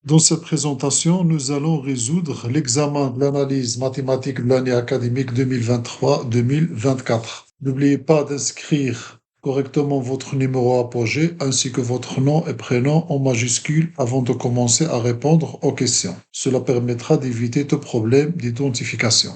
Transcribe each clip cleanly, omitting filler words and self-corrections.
Dans cette présentation, nous allons résoudre l'examen de l'analyse mathématique de l'année académique 2023-2024. N'oubliez pas d'inscrire correctement votre numéro apogée ainsi que votre nom et prénom en majuscule avant de commencer à répondre aux questions. Cela permettra d'éviter tout problème d'identification.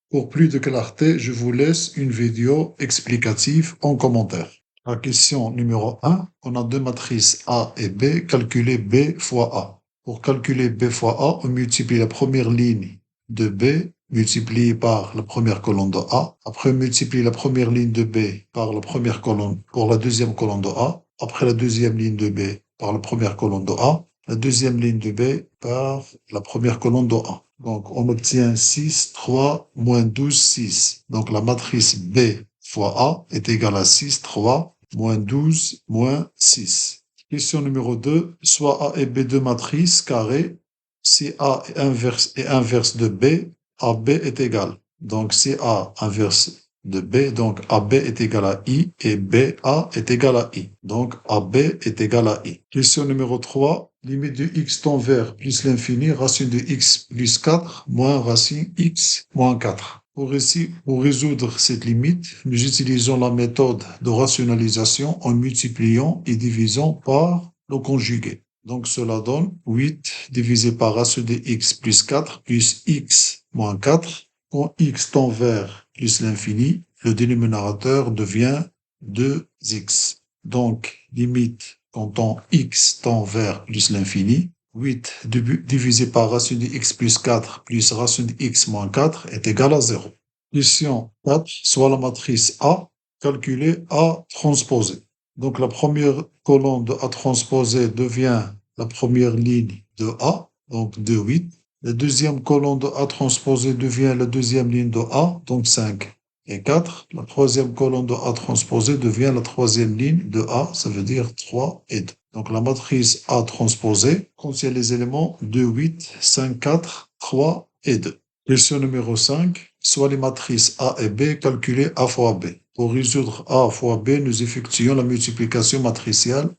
Pour plus de clarté, je vous laisse une vidéo explicative en commentaire. La question numéro 1, on a deux matrices A et B, calculez B fois A. Pour calculer B fois A, on multiplie la première ligne de B multipliée par la première colonne de A. Après, on multiplie la première ligne de B par la première colonne pour la deuxième colonne de A. Après la deuxième ligne de B par la première colonne de A. La deuxième ligne de B par la première colonne de A. Donc, on obtient 6, 3, moins 12, 6. Donc, la matrice B fois A est égale à 6, 3, moins 12, moins 6. Question numéro 2. Soit A et B deux matrices carrées. Si A est inverse de B, AB est égal. Donc, si A inverse de B, donc AB est égal à I et BA est égal à I. Donc, AB est égal à I. Question numéro 3. Limite de x tend vers plus l'infini, racine de x plus 4, moins racine x moins 4. Pour résoudre cette limite, nous utilisons la méthode de rationalisation en multipliant et divisant par le conjugué. Donc, cela donne 8 divisé par racine de x plus 4 plus x moins 4. Quand x tend vers plus l'infini, le dénominateur devient 2x. Donc, limite quand x tend vers plus l'infini, 8 divisé par racine de x plus 4 plus racine de x moins 4 est égal à 0. Question 4, soit la matrice A, calculée A transposée. Donc la première colonne de A transposée devient la première ligne de A, donc 2, 8. La deuxième colonne de A transposée devient la deuxième ligne de A, donc 5 et 4. La troisième colonne de A transposée devient la troisième ligne de A, ça veut dire 3 et 2. Donc la matrice A transposée contient les éléments 2, 8, 5, 4, 3 et 2. Question numéro 5. Soit les matrices A et B calculées A fois B. Pour résoudre A fois B, nous effectuons la multiplication matricielle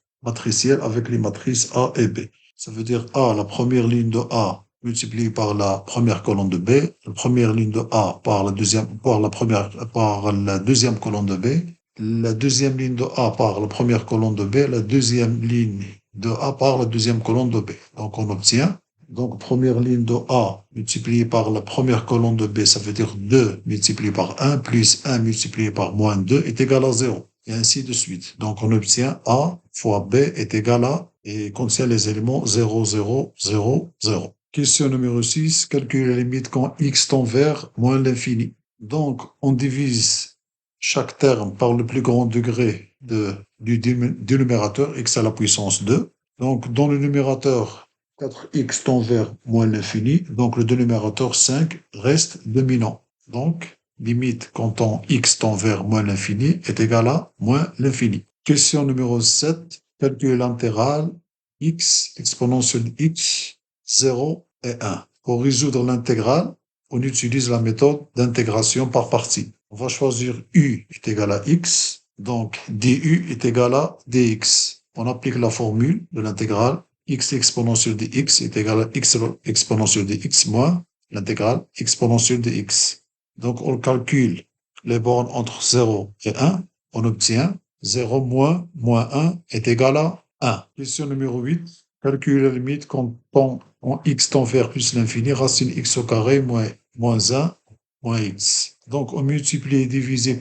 avec les matrices A et B. Ça veut dire A, la première ligne de A multiplié par la première colonne de B, la première ligne de A par la deuxième colonne de B, la deuxième ligne de A par la première colonne de B, la deuxième ligne de A par la deuxième colonne de B. Donc on obtient, donc première ligne de A multipliée par la première colonne de B, ça veut dire 2 multiplié par 1 plus 1 multiplié par moins 2 est égal à 0. Et ainsi de suite. Donc on obtient A fois B est égal à, et contient les éléments 0, 0, 0, 0. Question numéro 6, calculer la limite quand x tend vers moins l'infini. Donc, on divise chaque terme par le plus grand degré du numérateur, x à la puissance 2. Donc, dans le numérateur, 4x tend vers moins l'infini. Donc, le dénominateur 5 reste dominant. Donc, limite quand x tend vers moins l'infini est égal à moins l'infini. Question numéro 7, calculer l'intégrale x exponentielle de x 0 et 1. Pour résoudre l'intégrale, on utilise la méthode d'intégration par partie. On va choisir u est égal à x, donc du est égal à dx. On applique la formule de l'intégrale x exponentielle de x est égal à x exponentielle de x moins l'intégrale exponentielle de x. Donc on calcule les bornes entre 0 et 1, on obtient 0 moins 1 est égal à 1. Question numéro 8. Calculer la limite quand x tend vers plus l'infini, racine x au carré moins 1 moins x. Donc on va multiplier et diviser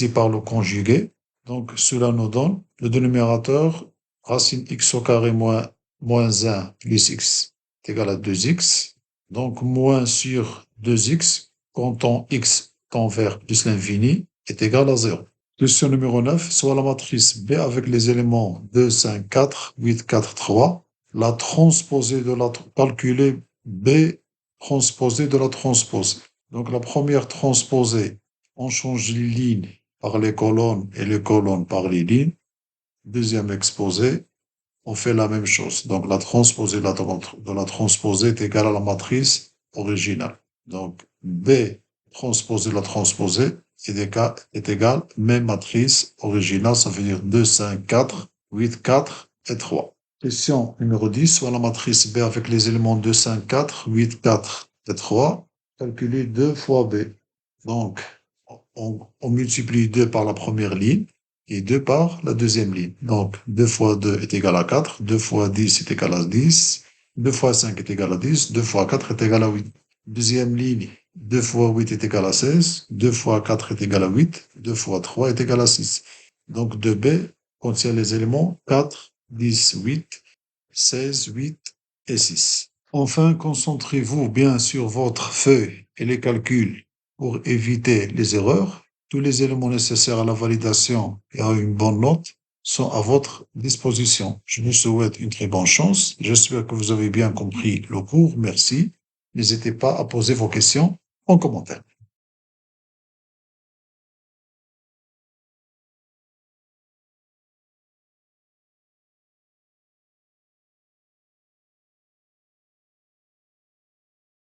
par le conjugué. Donc cela nous donne le dénominateur racine x au carré moins 1 plus x est égal à 2x. Donc moins sur 2x quand x tend vers plus l'infini est égal à 0. Question numéro 9, soit la matrice B avec les éléments 2, 5, 4, 8, 4, 3. La transposée de la calculer B transposée de la transposée. Donc la première transposée, on change les lignes par les colonnes et les colonnes par les lignes. Deuxième exposé, on fait la même chose. Donc la transposée de la transposée est égale à la matrice originale. Donc B transposée de la transposée est égal, même matrice originale, ça veut dire 2, 5, 4, 8, 4 et 3. Question numéro 10. Soit la matrice B avec les éléments 2, 5, 4, 8, 4 et 3. Calculer 2 fois B. Donc, on multiplie 2 par la première ligne et 2 par la deuxième ligne. Donc, 2 fois 2 est égal à 4, 2 fois 10 est égal à 10, 2 fois 5 est égal à 10, 2 fois 4 est égal à 8. Deuxième ligne, 2 fois 8 est égal à 16, 2 fois 4 est égal à 8, 2 fois 3 est égal à 6. Donc, 2b contient les éléments 4, 10, 8, 16, 8 et 6. Enfin, concentrez-vous bien sur votre feuille et les calculs pour éviter les erreurs. Tous les éléments nécessaires à la validation et à une bonne note sont à votre disposition. Je vous souhaite une très bonne chance. J'espère que vous avez bien compris le cours. Merci. N'hésitez pas à poser vos questions en commentaire.